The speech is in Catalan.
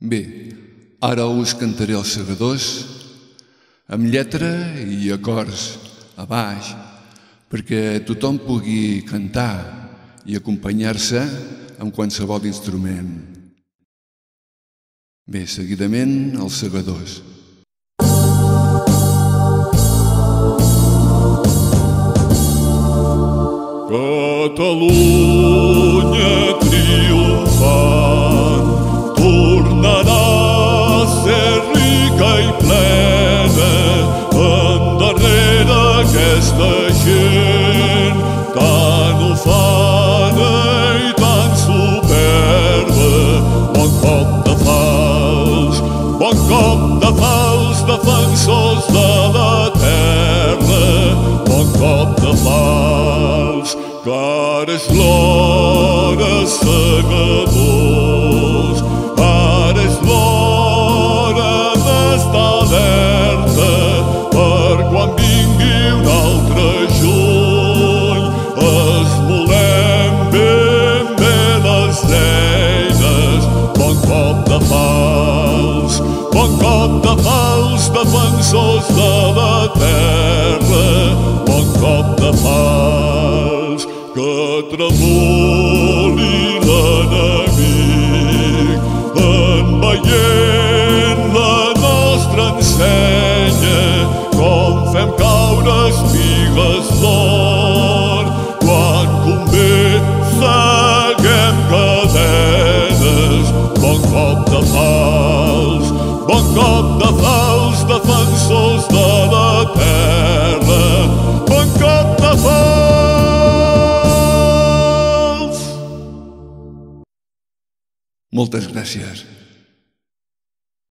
Bé, ara us cantaré els segadors amb lletra i acords a baix perquè tothom pugui cantar i acompanyar-se amb qualsevol instrument. Bé, seguidament els segadors. Catalunya triomfant tornarà a ser rica i plena endarrere aquesta gent tan ufana i tan superba. Bon cop de fals, defensors de la terra, bon cop de fals. Que ara és l'hora, segadors, ara és l'hora d'estar alerta per quan vingui un altre juny. Esmolem ben bé les eines, bon cop de fals, defensors de la terra, bon cop de fals. Que tremoli l'enemic en veient la nostra ensenya, com fem caure espigues d'or. Quan convé seguem cadenes, bon cop de fals, defensors de la terra, bon cop de fals. Moltes gràcies.